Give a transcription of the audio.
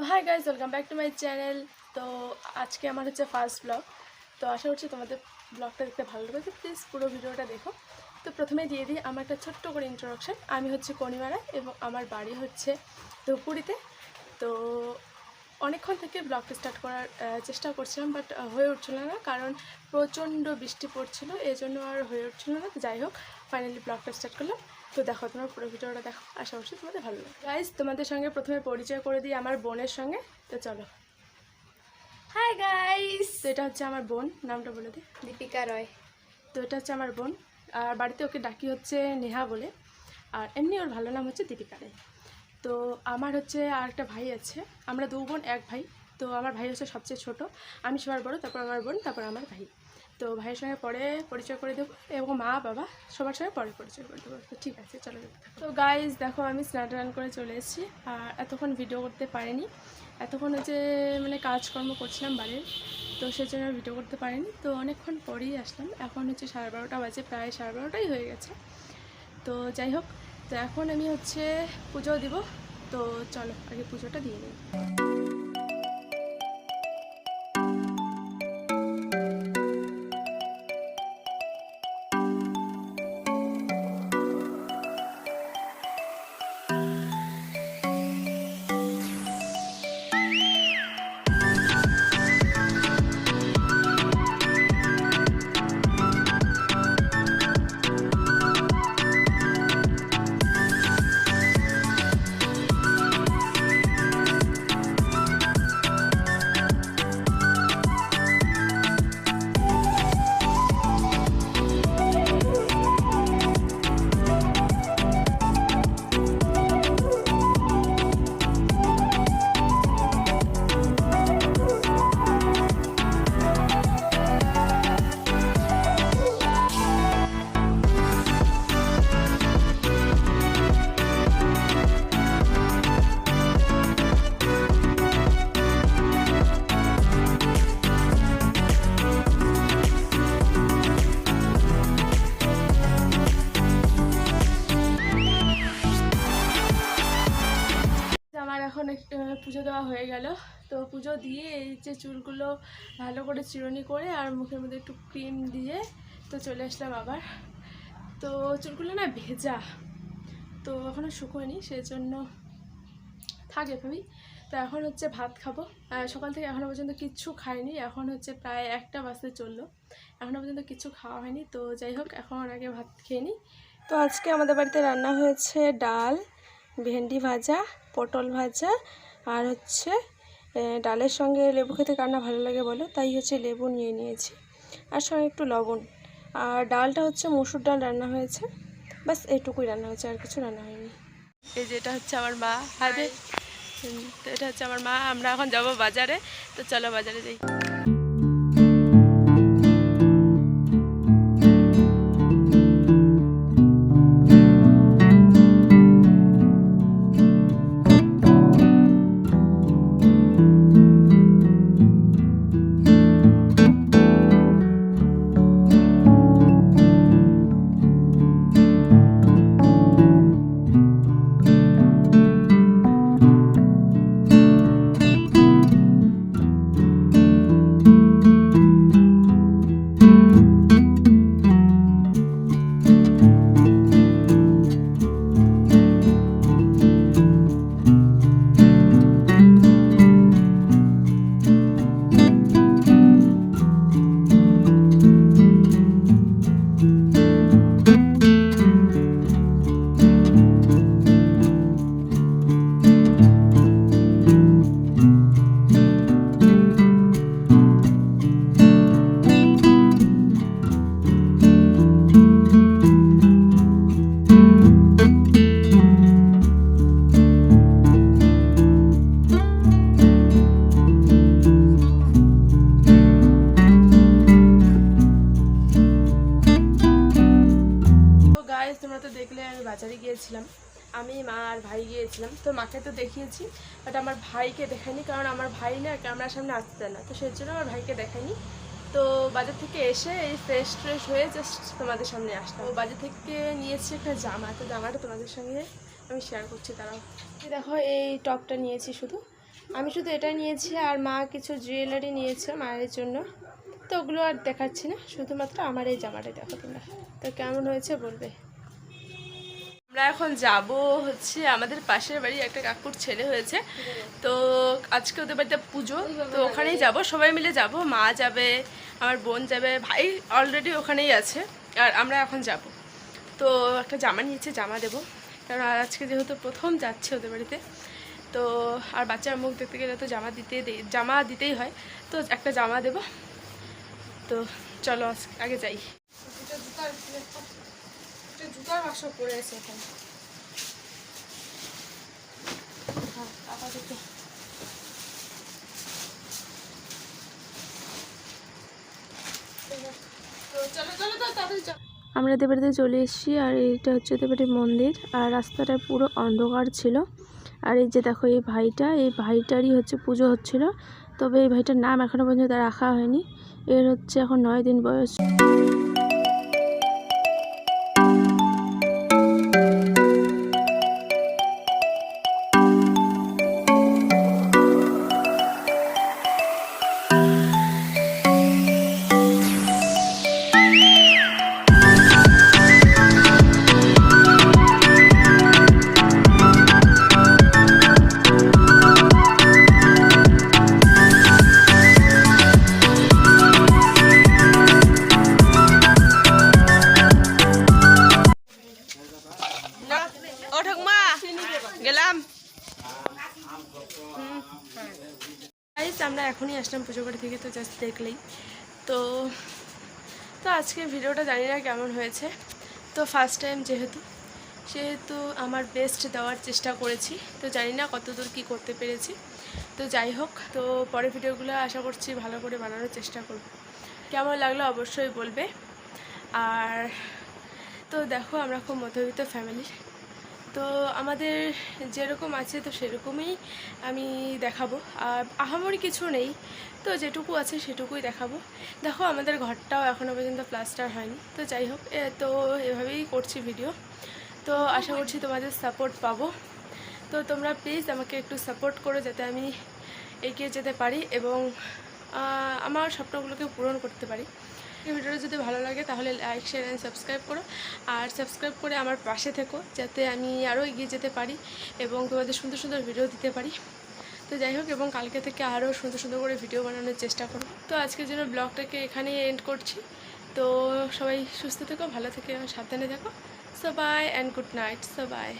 Hi guys, welcome back to my channel. তো আজকে আমার হচ্ছে ফার্স্ট ব্লগ। তো আশা করছি তোমাদের ব্লগটা দেখতে ভালো লাগবে। প্লিজ পুরো ভিডিওটা দেখো। তো প্রথমে দিয়ে দিই আমার একটা ছোট্ট করে ইন্ট্রোডাকশান। আমি হচ্ছে কনিমারা এবং আমার বাড়ি হচ্ছে ধূপগুড়িতে। তো অনেকক্ষণ থেকে ব্লগটা স্টার্ট করার চেষ্টা করছিলাম, বাট হয়ে উঠছিল না, কারণ প্রচণ্ড বৃষ্টি পড়ছিল, এই জন্য আর হয়ে উঠছিল না। তো যাই হোক, ফাইনালি ব্লগটা স্টার্ট করলাম। তো দেখো, তোমার পুরো ভিডিওটা দেখো, আশা করছি তোমাদের ভালো লাগে। গাইজ, তোমাদের সঙ্গে প্রথমে পরিচয় করে দিই আমার বোনের সঙ্গে। তো চলো। হাই গাইস, তো এটা হচ্ছে আমার বোন, নামটা বলে দিই, দীপিকা রয়। তো এটা হচ্ছে আমার বোন, আর বাড়িতে ওকে ডাকি হচ্ছে নেহা বলে, আর এমনি ওর ভালো নাম হচ্ছে দীপিকা রায়। তো আমার হচ্ছে আর একটা ভাই আছে, আমরা দু বোন এক ভাই। তো আমার ভাই হচ্ছে সবচেয়ে ছোট, আমি সবার বড়, তারপর আমার বোন, তারপর আমার ভাই। তো ভাইয়ের সঙ্গে পরে পরিচয় করে দেবো, এবং মা বাবা সবার সঙ্গে পরে পরিচয় করে দেবো। তো ঠিক আছে, চলো। তো গাইজ দেখো, আমি স্নান টান করে চলে এসেছি, আর এতক্ষণ ভিডিও করতে পারিনি। এতক্ষণ হচ্ছে মানে কাজকর্ম করছিলাম বাড়ির, তো সেই জন্য ভিডিও করতে পারিনি। তো অনেকক্ষণ পরেই আসলাম, এখন হচ্ছে 12:30 বাজে, প্রায় 12:30 হয়ে গেছে। তো যাই হোক, তো এখন আমি হচ্ছে পুজো দিব। তো চলো আগে পুজোটা দিয়ে নিই। আমার এখন পুজো দেওয়া হয়ে গেল। তো পুজো দিয়ে এই যে চুলগুলো ভালো করে চিরুনি করে আর মুখের মধ্যে একটু ক্রিম দিয়ে তো চলে আসলাম আবার। তো চুলগুলো না ভেজা, তো এখনও শুকোয়নি, সেই জন্য থাকে ভাবি। তো এখন হচ্ছে ভাত খাবো। সকাল থেকে এখনও পর্যন্ত কিচ্ছু খাইনি, এখন হচ্ছে প্রায় 1টা বাজতে চললো, এখনও পর্যন্ত কিছু খাওয়া হয়নি। তো যাই হোক, এখন আগে ভাত খেয়ে নিই। তো আজকে আমাদের বাড়িতে রান্না হয়েছে ডাল, ভেন্ডি ভাজা, পটল ভাজা, আর হচ্ছে ডালের সঙ্গে লেবু খেতে কার না ভালো লাগে বলো, তাই হচ্ছে লেবু নিয়ে নিয়েছি, আর সঙ্গে একটু লবণ। আর ডালটা হচ্ছে মসুর ডাল রান্না হয়েছে, বাস এইটুকুই রান্না হয়েছে, আর কিছু রান্না হয়নি। এই যে এটা হচ্ছে আমার মা, হাতে তো এটা হচ্ছে আমার মা। আমরা এখন যাবো বাজারে, তো চলো বাজারে যাই। তোমরা তো দেখলে আমি বাজারে গিয়েছিলাম, আমি মা আর ভাই গিয়েছিলাম। তো মাকে তো দেখিয়েছি, বাট আমার ভাইকে দেখাইনি, কারণ আমার ভাই না ক্যামেরার সামনে আসতে দেয় না, তো সেই জন্য আমার ভাইকে দেখাইনি। তো বাজার থেকে এসে এই ফ্রেশ হয়ে জাস্ট তোমাদের সামনে আসলাম। তো বাজার থেকে নিয়েছি একটা জামা, তো জামাটা তোমাদের সঙ্গে আমি শেয়ার করছি। তারাও দেখো, এই টপটা নিয়েছি শুধু, আমি শুধু এটাই নিয়েছি, আর মা কিছু জুয়েলারি নিয়েছে মায়ের জন্য। তো ওগুলো আর দেখাচ্ছি না, শুধুমাত্র আমার এই জামাটাই দেখো তোমরা। তো কেমন হয়েছে বলবে। আমরা এখন যাব হচ্ছে আমাদের পাশের বাড়ি একটা কাকুর ছেলে হয়েছে, তো আজকে ওদের বাড়িতে পুজো, তো ওখানেই যাব, সবাই মিলে যাব। মা যাবে, আমার বোন যাবে, ভাই অলরেডি ওখানেই আছে, আর আমরা এখন যাব। তো একটা জামা নিয়েছে, জামা দেবো, কারণ আজকে যেহেতু প্রথম যাচ্ছে ওদের বাড়িতে। তো আর বাচ্চার মুখ দেখতে গেলে তো জামা দিতেই হয়, তো একটা জামা দেব। তো চলো আগে যাই। জুতার বাক্স পড়ে আছে এখানে। হ্যাঁ, আপাতত আমরা এদের বাড়িতে চলে এসেছি, আর এইটা হচ্ছে এদের বাড়ির মন্দির, আর রাস্তাটা পুরো অন্ধকার ছিল। আর এই যে দেখো এই ভাইটারই হচ্ছে পুজো হচ্ছিল, তবে এই ভাইটার নাম এখনো পর্যন্ত রাখা হয়নি। এর হচ্ছে এখন 9 দিন বয়স। ও ঠাকুমা গেলাম। আমরা এখনই আসলাম পুজো বাড়ি থেকে, তো জাস্ট দেখলেই তো আজকে ভিডিওটা জানি না কেমন হয়েছে। তো ফার্স্ট টাইম সেহেতু আমার বেস্ট দেওয়ার চেষ্টা করেছি, তো জানি না কতদূর কি করতে পেরেছি। তো যাই হোক, তো পরের ভিডিওগুলো আশা করছি ভালো করে বানানোর চেষ্টা করব। কেমন লাগলো অবশ্যই বলবে। আর তো দেখো আমরা খুব মধ্যবিত্ত ফ্যামিলি, তো আমাদের যেরকম আছে তো সেরকমই আমি দেখাবো, আর আহামরি কিছু নেই, তো যেটুকু আছে সেটুকুই দেখাবো। দেখো আমাদের ঘরটাও এখনও পর্যন্ত প্লাস্টার হয়নি, তো যাই হোক তো এভাবেই করছি ভিডিও। তো আশা করছি তোমাদের সাপোর্ট পাবো। তো তোমরা প্লিজ আমাকে একটু সাপোর্ট করো, যাতে আমি এগিয়ে যেতে পারি এবং আমার স্বপ্নগুলোকে পূরণ করতে পারি। এই ভিডিওটা যদি ভালো লাগে তাহলে লাইক, শেয়ার অ্যান্ড সাবস্ক্রাইব করো, আর সাবস্ক্রাইব করে আমার পাশে থেকো, যাতে আমি আরও এগিয়ে যেতে পারি এবং তোমাদের সুন্দর সুন্দর ভিডিও দিতে পারি। তো যাই হোক, এবং কালকে থেকে আরও সুন্দর সুন্দর করে ভিডিও বানানোর চেষ্টা করো। তো আজকের জন্য ব্লগটাকে এখানেই এন্ড করছি। তো সবাই সুস্থ থেকো, ভালো থেকো, সাবধানে থেকো। So bye and good night. So by.